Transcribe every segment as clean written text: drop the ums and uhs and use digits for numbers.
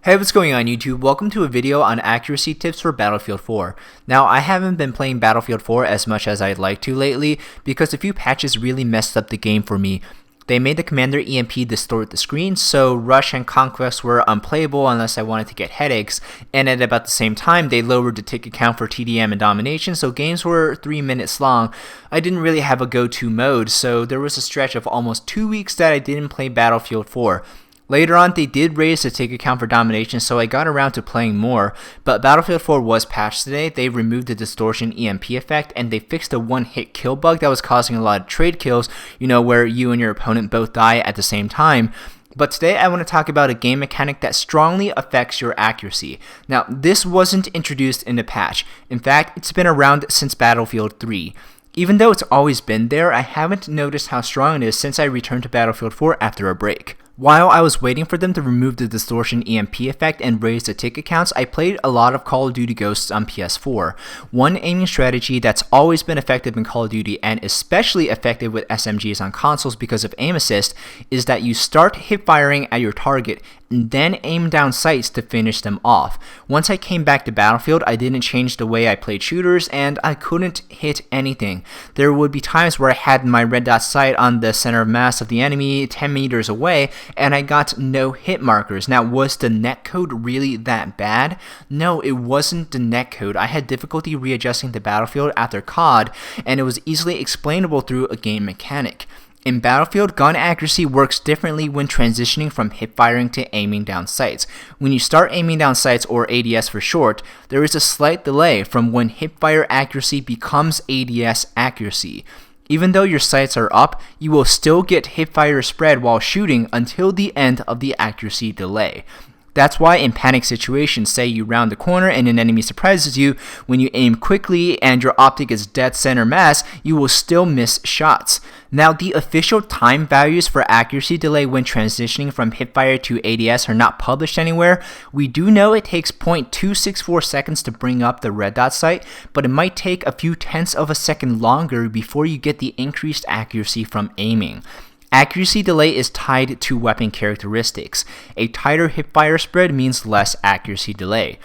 Hey, what's going on YouTube? Welcome to a video on accuracy tips for Battlefield 4. Now, I haven't been playing Battlefield 4 as much as I'd like to lately because a few patches really messed up the game for me. They made the Commander EMP distort the screen, so Rush and Conquest were unplayable unless I wanted to get headaches, and at about the same time, they lowered the ticket count for TDM and Domination, so games were 3 minutes long. I didn't really have a go-to mode, so there was a stretch of almost 2 weeks that I didn't play Battlefield 4. Later on, they did raise the ticket count for Domination, so I got around to playing more, but Battlefield 4 was patched today. They removed the distortion EMP effect, and they fixed a one-hit kill bug that was causing a lot of trade kills, where you and your opponent both die at the same time. But today I want to talk about a game mechanic that strongly affects your accuracy. Now, this wasn't introduced in the patch. In fact, it's been around since Battlefield 3. Even though it's always been there, I haven't noticed how strong it is since I returned to Battlefield 4 after a break. While I was waiting for them to remove the distortion EMP effect and raise the ticket counts, I played a lot of Call of Duty Ghosts on PS4. One aiming strategy that's always been effective in Call of Duty and especially effective with SMGs on consoles because of aim assist is that you start hip firing at your target and then aim down sights to finish them off. Once I came back to Battlefield, I didn't change the way I played shooters and I couldn't hit anything. There would be times where I had my red dot sight on the center of mass of the enemy 10 meters away and I got no hit markers. Now, was the netcode really that bad? No, it wasn't the netcode. I had difficulty readjusting the battlefield after COD, and it was easily explainable through a game mechanic. In Battlefield, gun accuracy works differently when transitioning from hip firing to aiming down sights. When you start aiming down sights, or ADS for short, there is a slight delay from when hip fire accuracy becomes ADS accuracy. Even though your sights are up, you will still get hipfire spread while shooting until the end of the accuracy delay. That's why in panic situations, say you round the corner and an enemy surprises you, when you aim quickly and your optic is dead center mass, you will still miss shots. Now, the official time values for accuracy delay when transitioning from hipfire to ADS are not published anywhere. We do know it takes 0.264 seconds to bring up the red dot sight, but it might take a few tenths of a second longer before you get the increased accuracy from aiming. Accuracy delay is tied to weapon characteristics. A tighter hipfire spread means less accuracy delay.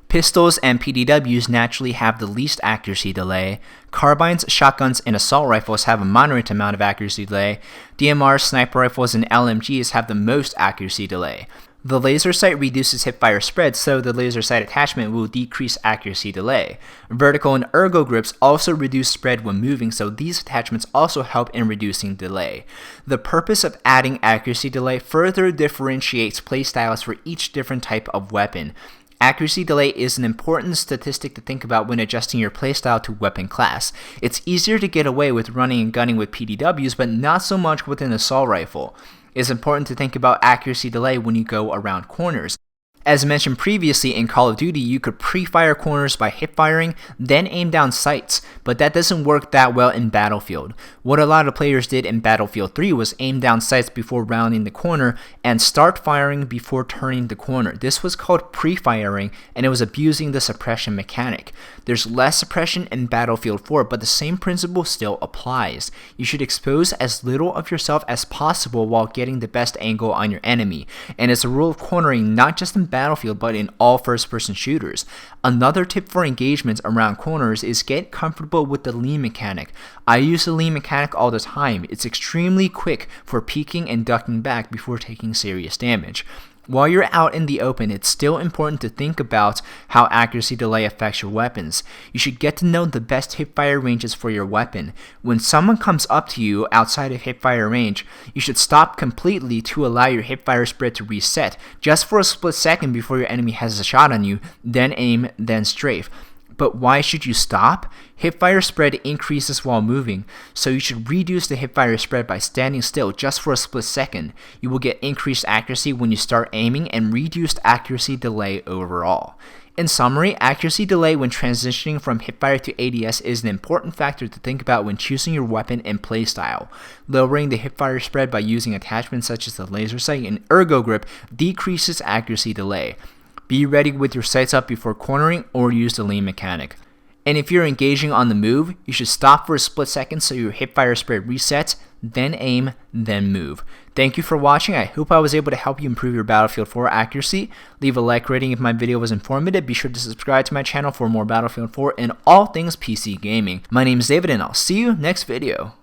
Pistols and PDWs naturally have the least accuracy delay. Carbines, shotguns, and assault rifles have a moderate amount of accuracy delay. DMRs, sniper rifles, and LMGs have the most accuracy delay. The laser sight reduces hipfire spread, so the laser sight attachment will decrease accuracy delay. Vertical and ergo grips also reduce spread when moving, so these attachments also help in reducing delay. The purpose of adding accuracy delay further differentiates playstyles for each different type of weapon. Accuracy delay is an important statistic to think about when adjusting your playstyle to weapon class. It's easier to get away with running and gunning with PDWs, but not so much with an assault rifle. It's important to think about accuracy delay when you go around corners. As mentioned previously, in Call of Duty, you could pre-fire corners by hip-firing, then aim down sights, but that doesn't work that well in Battlefield. What a lot of players did in Battlefield 3 was aim down sights before rounding the corner and start firing before turning the corner. This was called pre-firing, and it was abusing the suppression mechanic. There's less suppression in Battlefield 4, but the same principle still applies. You should expose as little of yourself as possible while getting the best angle on your enemy, and it's a rule of cornering not just in Battlefield but in all first-person shooters. Another tip for engagements around corners is get comfortable with the lean mechanic. I use the lean mechanic all the time. It's extremely quick for peeking and ducking back before taking serious damage. While you're out in the open, it's still important to think about how accuracy delay affects your weapons. You should get to know the best hipfire ranges for your weapon. When someone comes up to you outside of hipfire range, you should stop completely to allow your hipfire spread to reset, just for a split second before your enemy has a shot on you, then aim, then strafe. But why should you stop? Hipfire spread increases while moving, so you should reduce the hipfire spread by standing still just for a split second. You will get increased accuracy when you start aiming and reduced accuracy delay overall. In summary, accuracy delay when transitioning from hipfire to ADS is an important factor to think about when choosing your weapon and playstyle. Lowering the hipfire spread by using attachments such as the laser sight and ergo grip decreases accuracy delay. Be ready with your sights up before cornering or use the lean mechanic. And if you're engaging on the move, you should stop for a split second so your hipfire spread resets, then aim, then move. Thank you for watching. I hope I was able to help you improve your Battlefield 4 accuracy. Leave a like rating if my video was informative. Be sure to subscribe to my channel for more Battlefield 4 and all things PC gaming. My name is David, and I'll see you next video.